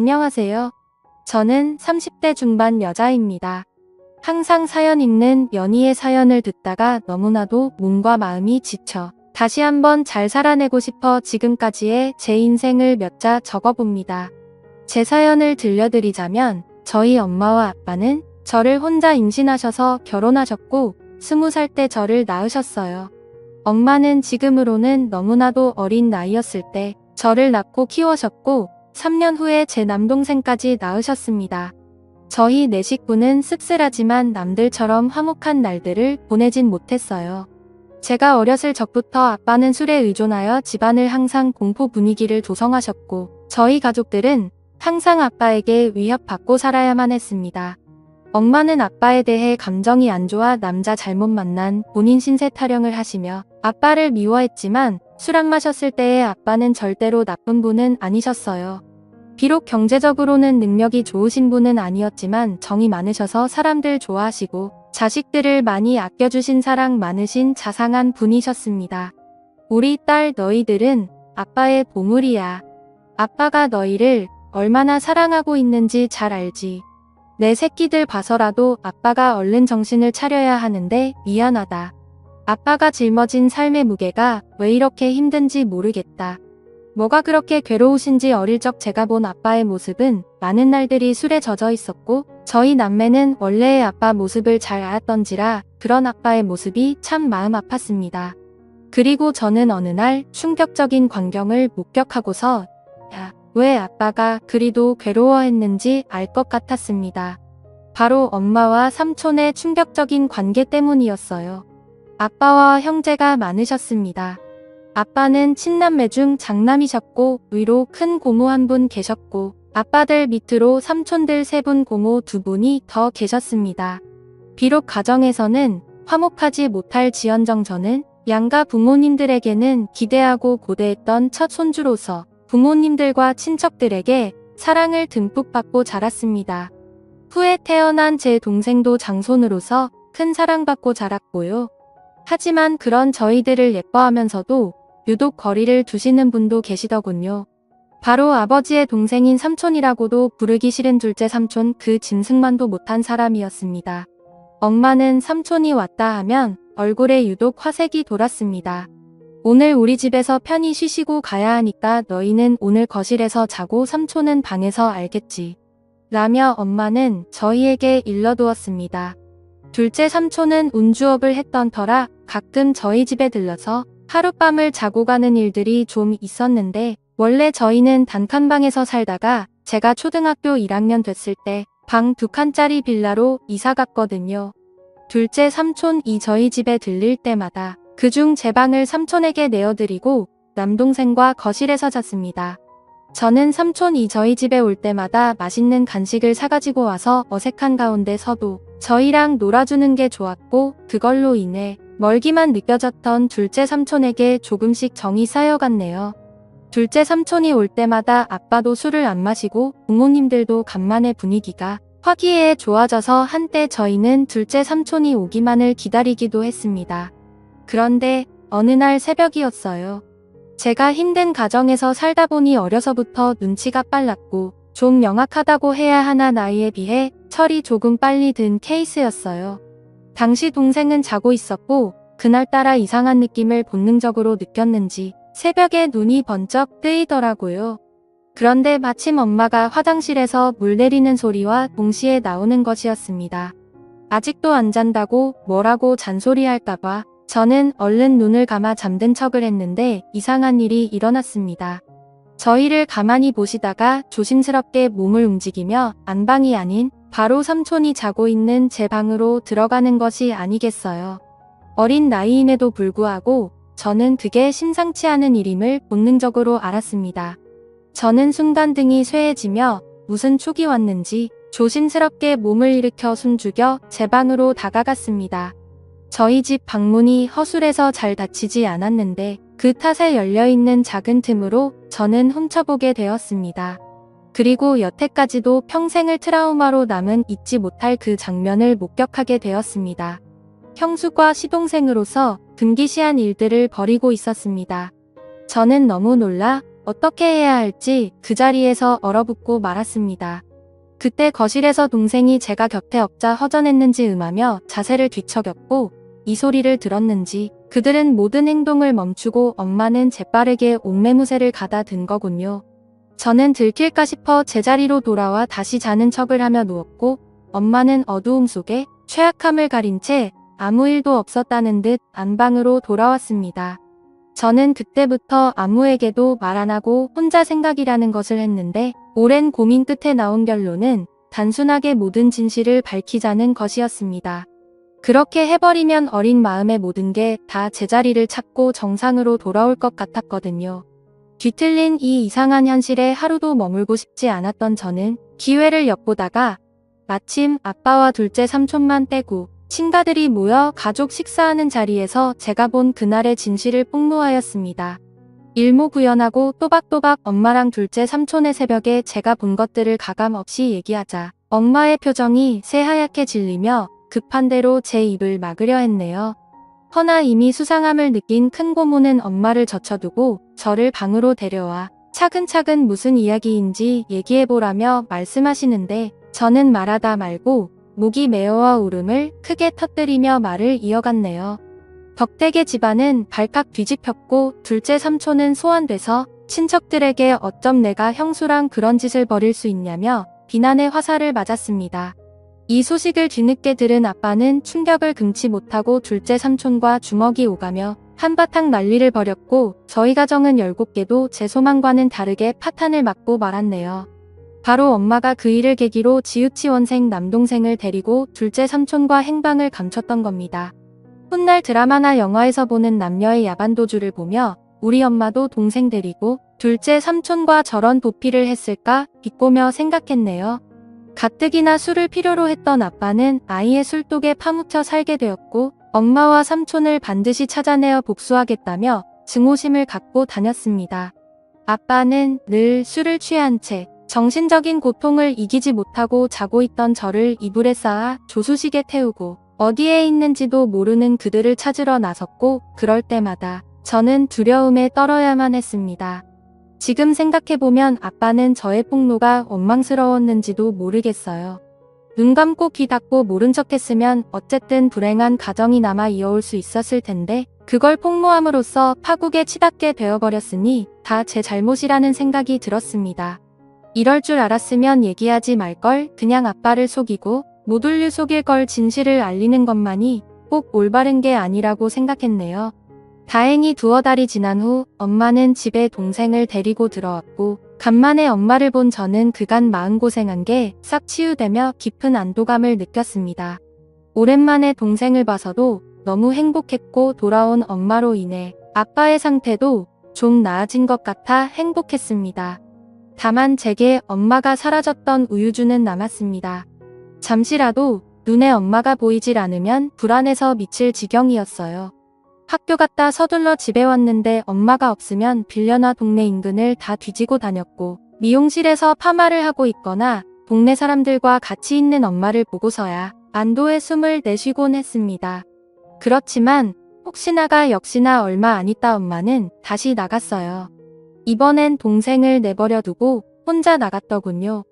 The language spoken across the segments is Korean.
안녕하세요. 저는 30대 중반 여자입니다. 항상 사연 읽는 연희의 사연을 듣다가 너무나도 몸과 마음이 지쳐 다시 한번 잘 살아내고 싶어 지금까지의 제 인생을 몇 자 적어봅니다. 제 사연을 들려드리자면 저희 엄마와 아빠는 저를 혼자 임신하셔서 결혼하셨고 20살 때 저를 낳으셨어요. 엄마는 지금으로는 너무나도 어린 나이였을 때 저를 낳고 키워셨고 3년 후에 제 남동생까지 낳으셨습니다. 저희 네 식구는 씁쓸하지만 남들처럼 화목한 날들을 보내진 못했어요. 제가 어렸을 적부터 아빠는 술에 의존하여 집안을 항상 공포 분위기를 조성하셨고 저희 가족들은 항상 아빠에게 위협받고 살아야만 했습니다. 엄마는 아빠에 대해 감정이 안 좋아 남자 잘못 만난 본인 신세 타령을 하시며 아빠를 미워했지만 술 안 마셨을 때의 아빠는 절대로 나쁜 분은 아니셨어요. 비록 경제적으로는 능력이 좋으신 분은 아니었지만 정이 많으셔서 사람들 좋아하시고 자식들을 많이 아껴주신 사랑 많으신 자상한 분이셨습니다. 우리 딸 너희들은 아빠의 보물이야. 아빠가 너희를 얼마나 사랑하고 있는지 잘 알지. 내 새끼들 봐서라도 아빠가 얼른 정신을 차려야 하는데 미안하다. 아빠가 짊어진 삶의 무게가 왜 이렇게 힘든지 모르겠다. 뭐가 그렇게 괴로우신지 어릴 적 제가 본 아빠의 모습은 많은 날들이 술에 젖어 있었고 저희 남매는 원래의 아빠 모습을 잘 알았던지라 그런 아빠의 모습이 참 마음 아팠습니다. 그리고 저는 어느 날 충격적인 광경을 목격하고서 왜 아빠가 그리도 괴로워했는지 알 것 같았습니다. 바로 엄마와 삼촌의 충격적인 관계 때문이었어요. 아빠와 형제가 많으셨습니다. 아빠는 친남매 중 장남이셨고 위로 큰 고모 한 분 계셨고 아빠들 밑으로 삼촌들 3분 고모 2분이 더 계셨습니다. 비록 가정에서는 화목하지 못할 지언정 저는 양가 부모님들에게는 기대하고 고대했던 첫 손주로서 부모님들과 친척들에게 사랑을 듬뿍 받고 자랐습니다. 후에 태어난 제 동생도 장손으로서 큰 사랑받고 자랐고요. 하지만 그런 저희들을 예뻐하면서도 유독 거리를 두시는 분도 계시더군요. 바로 아버지의 동생인 삼촌이라고도 부르기 싫은 둘째 삼촌 그 짐승만도 못한 사람이었습니다. 엄마는 삼촌이 왔다 하면 얼굴에 유독 화색이 돌았습니다. 오늘 우리 집에서 편히 쉬시고 가야 하니까 너희는 오늘 거실에서 자고 삼촌은 방에서 알겠지. 라며 엄마는 저희에게 일러두었습니다. 둘째 삼촌은 운주업을 했던 터라 가끔 저희 집에 들러서 하룻밤을 자고 가는 일들이 좀 있었는데 원래 저희는 단칸방에서 살다가 제가 초등학교 1학년 됐을 때 방 2칸짜리 빌라로 이사 갔거든요. 둘째 삼촌이 저희 집에 들릴 때마다 그중 제 방을 삼촌에게 내어드리고 남동생과 거실에서 잤습니다. 저는 삼촌이 저희 집에 올 때마다 맛있는 간식을 사가지고 와서 어색한 가운데 서도 저희랑 놀아주는 게 좋았고 그걸로 인해 멀기만 느껴졌던 둘째 삼촌에게 조금씩 정이 쌓여갔네요. 둘째 삼촌이 올 때마다 아빠도 술을 안 마시고 부모님들도 간만에 분위기가 화기애애 좋아져서 한때 저희는 둘째 삼촌이 오기만을 기다리기도 했습니다. 그런데 어느 날 새벽이었어요. 제가 힘든 가정에서 살다 보니 어려서부터 눈치가 빨랐고 좀 영악하다고 해야 하나 나이에 비해 철이 조금 빨리 든 케이스였어요. 당시 동생은 자고 있었고 그날따라 이상한 느낌을 본능적으로 느꼈는지 새벽에 눈이 번쩍 뜨이더라고요. 그런데 마침 엄마가 화장실에서 물 내리는 소리와 동시에 나오는 것이었습니다. 아직도 안 잔다고 뭐라고 잔소리할까봐 저는 얼른 눈을 감아 잠든 척을 했는데 이상한 일이 일어났습니다. 저희를 가만히 보시다가 조심스럽게 몸을 움직이며 안방이 아닌 바로 삼촌이 자고 있는 제 방으로 들어가는 것이 아니겠어요. 어린 나이임에도 불구하고 저는 그게 심상치 않은 일임을 본능적으로 알았습니다. 저는 순간 등이 쇠해지며 무슨 촉이 왔는지 조심스럽게 몸을 일으켜 숨죽여 제 방으로 다가갔습니다. 저희 집 방문이 허술해서 잘 닫히지 않았는데 그 탓에 열려있는 작은 틈으로 저는 훔쳐보게 되었습니다. 그리고 여태까지도 평생을 트라우마로 남은 잊지 못할 그 장면을 목격하게 되었습니다. 형수과 시동생으로서 금기시한 일들을 벌이고 있었습니다. 저는 너무 놀라 어떻게 해야 할지 그 자리에서 얼어붙고 말았습니다. 그때 거실에서 동생이 제가 곁에 엎자 허전했는지 음하며 자세를 뒤척였고 이 소리를 들었는지 그들은 모든 행동을 멈추고 엄마는 재빠르게 옥매무새를 가다 든 거군요. 저는 들킬까 싶어 제자리로 돌아와 다시 자는 척을 하며 누웠고 엄마는 어두움 속에 취약함을 가린 채 아무 일도 없었다는 듯 안방으로 돌아왔습니다. 저는 그때부터 아무에게도 말 안 하고 혼자 생각이라는 것을 했는데 오랜 고민 끝에 나온 결론은 단순하게 모든 진실을 밝히자는 것이었습니다. 그렇게 해버리면 어린 마음의 모든 게 다 제자리를 찾고 정상으로 돌아올 것 같았거든요. 뒤틀린 이 이상한 현실에 하루도 머물고 싶지 않았던 저는 기회를 엿보다가 마침 아빠와 둘째 삼촌만 빼고 친가들이 모여 가족 식사하는 자리에서 제가 본 그날의 진실을 폭로하였습니다. 일모구연하고 또박또박 엄마랑 둘째 삼촌의 새벽에 제가 본 것들을 가감없이 얘기하자 엄마의 표정이 새하얗게 질리며 급한 대로 제 입을 막으려 했네요. 허나 이미 수상함을 느낀 큰 고모는 엄마를 젖혀두고 저를 방으로 데려와 차근차근 무슨 이야기인지 얘기해보라며 말씀하시는데 저는 말하다 말고 목이 메어와 울음을 크게 터뜨리며 말을 이어갔네요. 덕택의 집안은 발칵 뒤집혔고 둘째 삼촌은 소환돼서 친척들에게 어쩜 내가 형수랑 그런 짓을 벌일 수 있냐며 비난의 화살을 맞았습니다. 이 소식을 뒤늦게 들은 아빠는 충격을 금치 못하고 둘째 삼촌과 주먹이 오가며 한바탕 난리를 벌였고 저희 가정은 17개도 제 소망과는 다르게 파탄을 맞고 말았네요. 바로 엄마가 그 일을 계기로 지우치원생 남동생을 데리고 둘째 삼촌과 행방을 감췄던 겁니다. 훗날 드라마나 영화에서 보는 남녀의 야반도주를 보며 우리 엄마도 동생 데리고 둘째 삼촌과 저런 도피를 했을까 비꼬며 생각했네요. 가뜩이나 술을 필요로 했던 아빠는 아이의 술독에 파묻혀 살게 되었고 엄마와 삼촌을 반드시 찾아내어 복수하겠다며 증오심을 갖고 다녔습니다. 아빠는 늘 술을 취한 채 정신적인 고통을 이기지 못하고 자고 있던 저를 이불에 쌓아 조수식에 태우고 어디에 있는지도 모르는 그들을 찾으러 나섰고 그럴 때마다 저는 두려움에 떨어야만 했습니다. 지금 생각해보면 아빠는 저의 폭로가 원망스러웠는지도 모르겠어요. 눈 감고 귀 닫고 모른 척했으면 어쨌든 불행한 가정이 남아 이어올 수 있었을 텐데 그걸 폭로함으로써 파국에 치닫게 되어버렸으니 다 제 잘못이라는 생각이 들었습니다. 이럴 줄 알았으면 얘기하지 말걸 그냥 아빠를 속이고 못 울려 속일 걸 진실을 알리는 것만이 꼭 올바른 게 아니라고 생각했네요. 다행히 두어 달이 지난 후 엄마는 집에 동생을 데리고 들어왔고 간만에 엄마를 본 저는 그간 마음고생한 게 싹 치유되며 깊은 안도감을 느꼈습니다. 오랜만에 동생을 봐서도 너무 행복했고 돌아온 엄마로 인해 아빠의 상태도 좀 나아진 것 같아 행복했습니다. 다만 제게 엄마가 사라졌던 우유주는 남았습니다. 잠시라도 눈에 엄마가 보이질 않으면 불안해서 미칠 지경이었어요. 학교 갔다 서둘러 집에 왔는데 엄마가 없으면 빌려나 동네 인근을 다 뒤지고 다녔고 미용실에서 파마를 하고 있거나 동네 사람들과 같이 있는 엄마를 보고서야 안도의 숨을 내쉬곤 했습니다. 그렇지만 혹시나가 역시나 얼마 안 있다 엄마는 다시 나갔어요. 이번엔 동생을 내버려 두고 혼자 나갔더군요.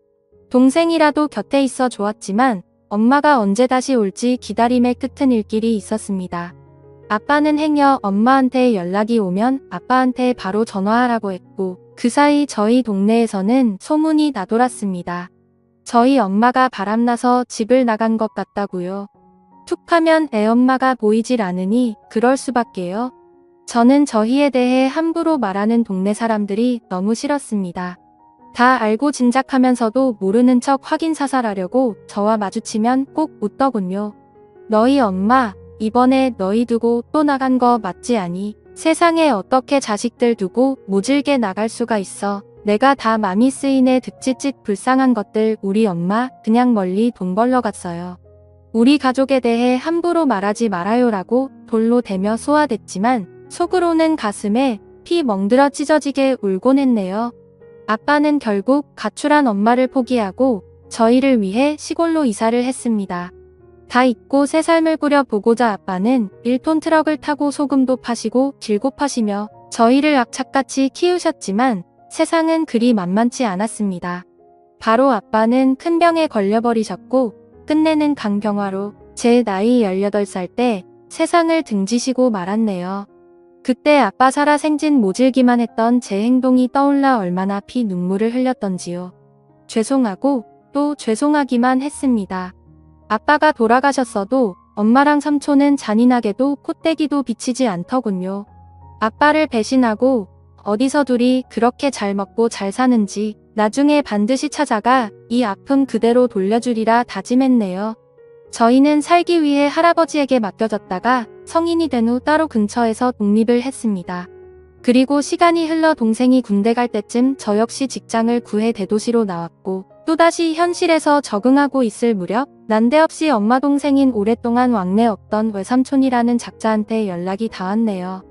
동생이라도 곁에 있어 좋았지만 엄마가 언제 다시 올지 기다림의 끝은 일 길이 있었습니다. 아빠는 행여 엄마한테 연락이 오면 아빠한테 바로 전화하라고 했고 그 사이 저희 동네에서는 소문이 나돌았습니다. 저희 엄마가 바람나서 집을 나간 것 같다고요. 툭하면 애엄마가 보이질 않으니 그럴 수밖에요. 저는 저희에 대해 함부로 말하는 동네 사람들이 너무 싫었습니다. 다 알고 짐작하면서도 모르는 척 확인사살하려고 저와 마주치면 꼭 웃더군요. 너희 엄마 이번에 너희 두고 또 나간 거 맞지 않니? 세상에 어떻게 자식들 두고 모질게 나갈 수가 있어. 내가 다 맘이 쓰이네 득지짓 불쌍한 것들 우리 엄마 그냥 멀리 돈 벌러 갔어요. 우리 가족에 대해 함부로 말하지 말아요라고 돌로 대며 소화됐지만 속으로는 가슴에 피 멍들어 찢어지게 울곤 했네요. 아빠는 결국 가출한 엄마를 포기하고 저희를 위해 시골로 이사를 했습니다. 다 잊고 새 삶을 꾸려보고자 아빠는 1톤 트럭을 타고 소금도 파시고 길고 파시며 저희를 악착같이 키우셨지만 세상은 그리 만만치 않았습니다. 바로 아빠는 큰 병에 걸려버리셨고 끝내는 강경화로 제 나이 18살 때 세상을 등지시고 말았네요. 그때 아빠 살아 생진 모질기만 했던 제 행동이 떠올라 얼마나 피 눈물을 흘렸던지요. 죄송하고 또 죄송하기만 했습니다. 아빠가 돌아가셨어도 엄마랑 삼촌은 잔인하게도 콧대기도 비치지 않더군요. 아빠를 배신하고 어디서 둘이 그렇게 잘 먹고 잘 사는지 나중에 반드시 찾아가 이 아픔 그대로 돌려주리라 다짐했네요. 저희는 살기 위해 할아버지에게 맡겨졌다가 성인이 된 후 따로 근처에서 독립을 했습니다. 그리고 시간이 흘러 동생이 군대 갈 때쯤 저 역시 직장을 구해 대도시로 나왔고 또다시 현실에서 적응하고 있을 무렵 난데없이 엄마 동생인 오랫동안 왕래 없던 외삼촌이라는 작자한테 연락이 닿았네요.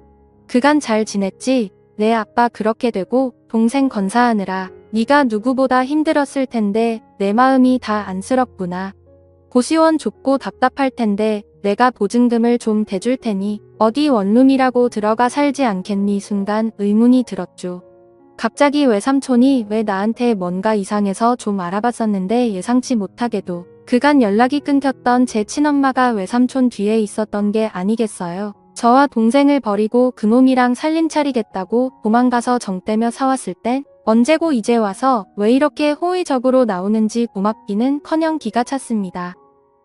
그간 잘 지냈지? 내 아빠 그렇게 되고 동생 건사하느라 네가 누구보다 힘들었을 텐데 내 마음이 다 안쓰럽구나. 고시원 좁고 답답할 텐데 내가 보증금을 좀 대줄 테니 어디 원룸이라고 들어가 살지 않겠니? 순간 의문이 들었죠. 갑자기 외삼촌이 왜 나한테 뭔가 이상해서 좀 알아봤었는데 예상치 못하게도 그간 연락이 끊겼던 제 친엄마가 외삼촌 뒤에 있었던 게 아니겠어요. 저와 동생을 버리고 그놈이랑 살림 차리겠다고 도망가서 정떼며 사왔을 땐 언제고 이제 와서 왜 이렇게 호의적으로 나오는지 고맙기는커녕 기가 찼습니다.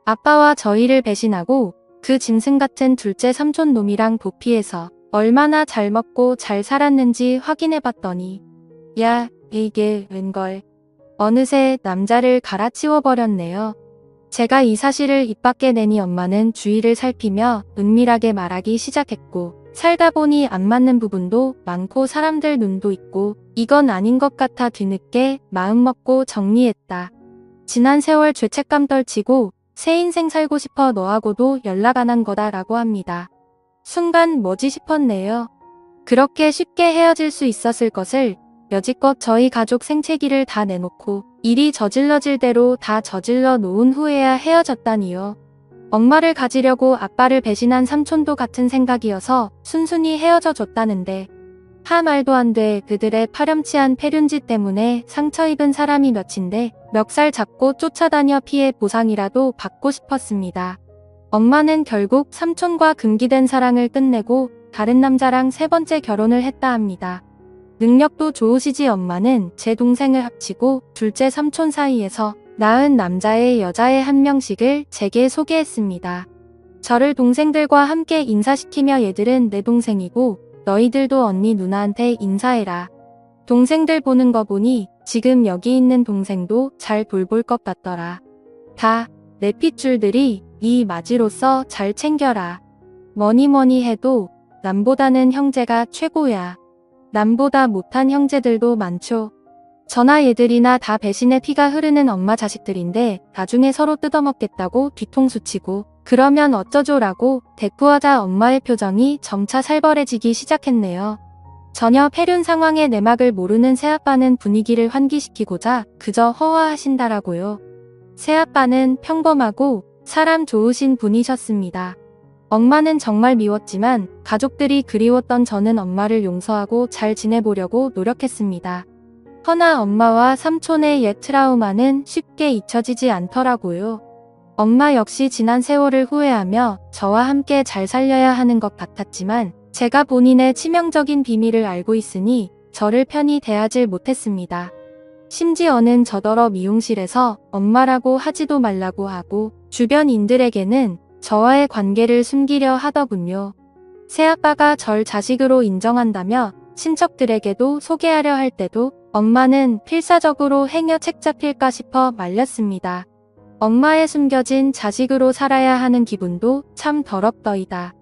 아빠와 저희를 배신하고 그 짐승 같은 둘째 삼촌 놈이랑 도피해서 얼마나 잘 먹고 잘 살았는지 확인해봤더니 야, 이게 웬걸. 어느새 남자를 갈아치워버렸네요. 제가 이 사실을 입 밖에 내니 엄마는 주위를 살피며 은밀하게 말하기 시작했고 살다 보니 안 맞는 부분도 많고 사람들 눈도 있고 이건 아닌 것 같아 뒤늦게 마음먹고 정리했다. 지난 세월 죄책감 떨치고 새 인생 살고 싶어 너하고도 연락 안 한 거다라고 합니다. 순간 뭐지 싶었네요. 그렇게 쉽게 헤어질 수 있었을 것을 여지껏 저희 가족 생채기를 다 내놓고 일이 저질러질 대로 다 저질러 놓은 후에야 헤어졌다니요. 엄마를 가지려고 아빠를 배신한 삼촌도 같은 생각이어서 순순히 헤어져 줬다는데 하 말도 안 돼. 그들의 파렴치한 패륜짓 때문에 상처 입은 사람이 몇인데 멱살 잡고 쫓아다녀 피해 보상이라도 받고 싶었습니다. 엄마는 결국 삼촌과 금기된 사랑을 끝내고 다른 남자랑 세 번째 결혼을 했다 합니다. 능력도 좋으시지 엄마는 제 동생을 합치고 둘째 삼촌 사이에서 낳은 남자의 여자의 한 명씩을 제게 소개했습니다. 저를 동생들과 함께 인사시키며 얘들은 내 동생이고 너희들도 언니 누나한테 인사해라. 동생들 보는 거 보니 지금 여기 있는 동생도 잘 돌볼 것 같더라. 다 내 핏줄들이 네 맞이로서 잘 챙겨라. 뭐니 해도 남보다는 형제가 최고야. 남보다 못한 형제들도 많죠. 저나 얘들이나 다 배신의 피가 흐르는 엄마 자식들인데 나중에 서로 뜯어먹겠다고 뒤통수 치고 그러면 어쩌죠라고 대꾸하자 엄마의 표정이 점차 살벌해지기 시작했네요. 전혀 패륜 상황의 내막을 모르는 새아빠는 분위기를 환기시키고자 그저 허화하신다라고요. 새아빠는 평범하고 사람 좋으신 분이셨습니다. 엄마는 정말 미웠지만 가족들이 그리웠던 저는 엄마를 용서하고 잘 지내보려고 노력했습니다. 허나 엄마와 삼촌의 옛 트라우마는 쉽게 잊혀지지 않더라고요. 엄마 역시 지난 세월을 후회하며 저와 함께 잘 살려야 하는 것 같았지만 제가 본인의 치명적인 비밀을 알고 있으니 저를 편히 대하질 못했습니다. 심지어는 저더러 미용실에서 엄마라고 하지도 말라고 하고 주변인들에게는 저와의 관계를 숨기려 하더군요. 새아빠가 절 자식으로 인정한다며 친척들에게도 소개하려 할 때도 엄마는 필사적으로 행여 책 잡힐까 싶어 말렸습니다. 엄마의 숨겨진 자식으로 살아야 하는 기분도 참 더럽더이다.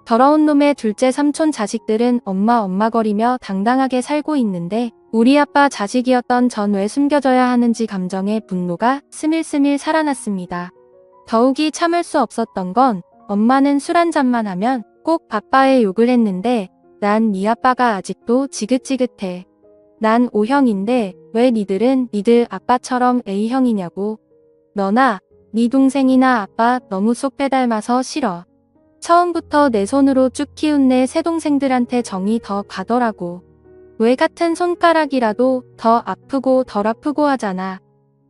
더러운 놈의 둘째 삼촌 자식들은 엄마거리며 당당하게 살고 있는데 우리 아빠 자식이었던 전 왜 숨겨져야 하는지 감정의 분노가 스밀스밀 살아났습니다. 더욱이 참을 수 없었던 건 엄마는 술 한잔만 하면 꼭 아빠의 욕을 했는데 난 네 아빠가 아직도 지긋지긋해. 난 O형인데 왜 니들은 니들 아빠처럼 A형이냐고. 너나 네 동생이나 아빠 너무 쏙 빼닮아서 싫어. 처음부터 내 손으로 쭉 키운 내 새 동생들한테 정이 더 가더라고. 왜 같은 손가락이라도 더 아프고 덜 아프고 하잖아.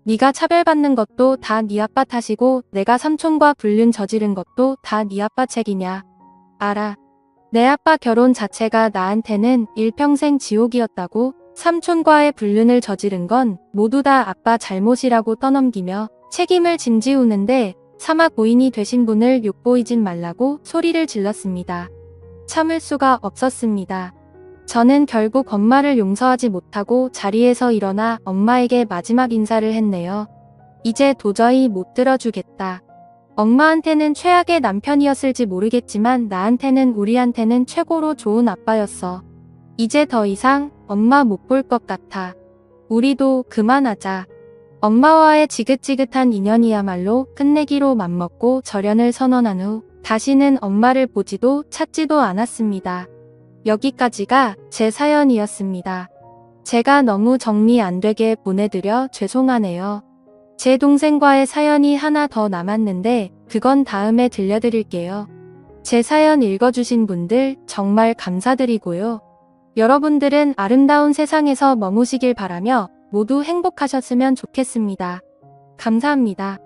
네가 차별받는 것도 다 네 아빠 탓이고 내가 삼촌과 불륜 저지른 것도 다 네 아빠 책이냐. 알아. 내 아빠 결혼 자체가 나한테는 일평생 지옥이었다고. 삼촌과의 불륜을 저지른 건 모두 다 아빠 잘못이라고 떠넘기며 책임을 짐지우는데 사막 고인이 되신 분을 욕보이진 말라고 소리를 질렀습니다. 참을 수가 없었습니다. 저는 결국 엄마를 용서하지 못하고 자리에서 일어나 엄마에게 마지막 인사를 했네요. 이제 도저히 못 들어주겠다. 엄마한테는 최악의 남편이었을지 모르겠지만 나한테는 우리한테는 최고로 좋은 아빠였어. 이제 더 이상 엄마 못 볼 것 같아. 우리도 그만하자. 엄마와의 지긋지긋한 인연이야말로 끝내기로 맘먹고 절연을 선언한 후 다시는 엄마를 보지도 찾지도 않았습니다. 여기까지가 제 사연이었습니다. 제가 너무 정리 안 되게 보내드려 죄송하네요. 제 동생과의 사연이 하나 더 남았는데 그건 다음에 들려드릴게요. 제 사연 읽어주신 분들 정말 감사드리고요. 여러분들은 아름다운 세상에서 머무시길 바라며 모두 행복하셨으면 좋겠습니다. 감사합니다.